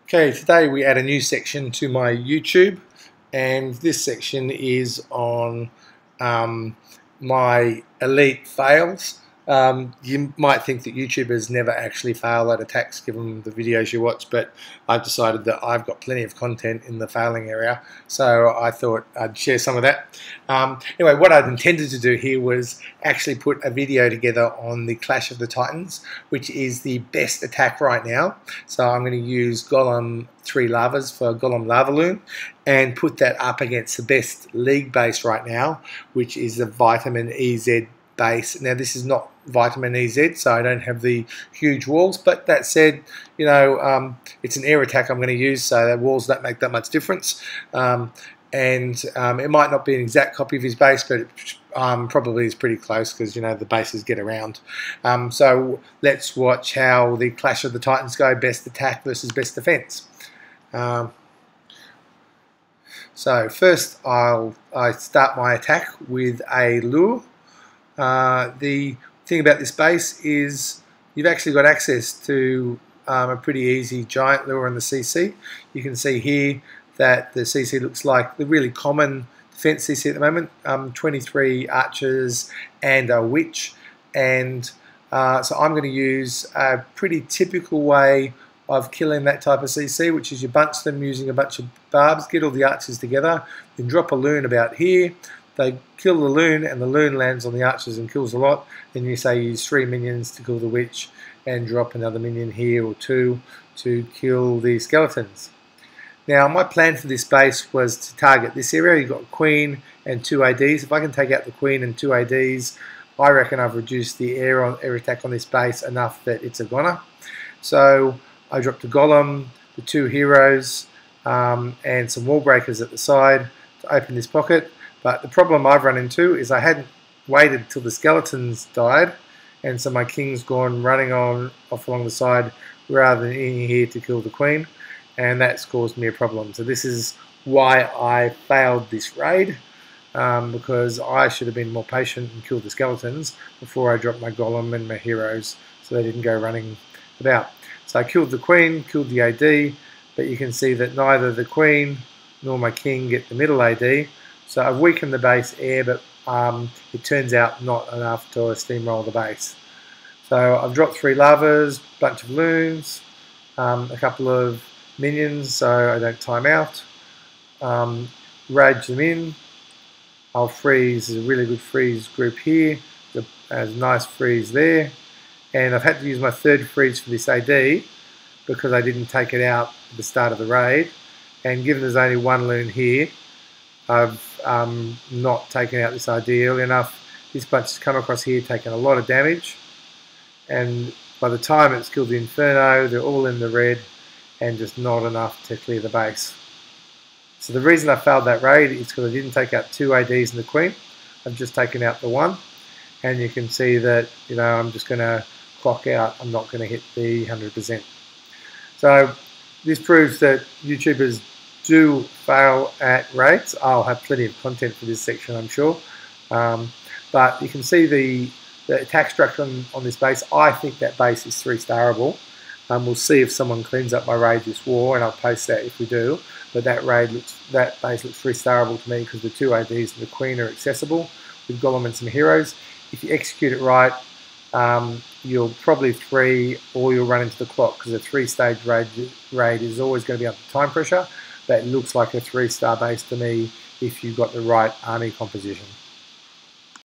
Okay, today we add a new section to my YouTube, and this section is on my elite fails. You might think that YouTubers never actually fail at attacks given the videos you watch, but I've decided that I've got plenty of content in the failing area, so I thought I'd share some of that. Anyway, what I'd intended to do here was actually put a video together on the Clash of the Titans, which is the best attack right now. So I'm going to use Golem 3 Lavas for Golem Lavaloon and put that up against the best league base right now, which is the Vitamin.EZ base. Now this is not Vitamin.EZ, so I don't have the huge walls, but that said, you know, it's an air attack I'm going to use, so the walls don't make that much difference. It might not be an exact copy of his base, but it probably is pretty close because, you know, the bases get around. So let's watch how the Clash of the Titans go, best attack versus best defense. So first I start my attack with a lure. The thing about this base is you've actually got access to a pretty easy giant lure in the CC. You can see here that the CC looks like the really common defense CC at the moment, 23 archers and a witch, and so I'm going to use a pretty typical way of killing that type of CC, which is you bunch them using a bunch of barbs, get all the archers together, then drop a loon about here. They kill the loon, and the loon lands on the archers and kills a lot. Then you say use 3 minions to kill the witch and drop another minion here or 2 to kill the skeletons. Now my plan for this base was to target this area. You've got queen and 2 ADs. If I can take out the queen and 2 ADs, I reckon I've reduced the air attack on this base enough that it's a goner. So I dropped a golem, the 2 heroes, and some wall breakers at the side to open this pocket. But the problem I've run into is I hadn't waited till the skeletons died, and so my king's gone running off along the side rather than in here to kill the queen, and that's caused me a problem. So this is why I failed this raid, because I should have been more patient and killed the skeletons before I dropped my golem and my heroes so they didn't go running about. So I killed the queen, killed the AD, but you can see that neither the queen nor my king get the middle AD. So I've weakened the base air, but it turns out not enough to steamroll the base. So I've dropped 3 lavas, bunch of loons, a couple of minions so I don't time out, rage them in. I'll freeze, there's a really good freeze group here, there's a nice freeze there, and I've had to use my 3rd freeze for this AD because I didn't take it out at the start of the raid, and given there's only 1 loon here, I've not taken out this AD early enough. This bunch has come across here, taken a lot of damage, and by the time it's killed the Inferno, they're all in the red and just not enough to clear the base. So the reason I failed that raid is because I didn't take out 2 ADs and the queen. I've just taken out the 1, and you can see that, you know, I'm just going to clock out. I'm not going to hit the 100%. So this proves that YouTubers do fail at raids. I'll have plenty of content for this section, I'm sure. But you can see the attack structure on this base. I think that base is 3-starable. We'll see if someone cleans up my raid this war, and I'll post that if we do. But that base looks 3-starable to me because the 2 ADs and the queen are accessible with golem and some heroes. If you execute it right, you'll probably 3 or you'll run into the clock, because a 3-stage raid is always going to be under time pressure. That looks like a 3-star base to me if you've got the right army composition.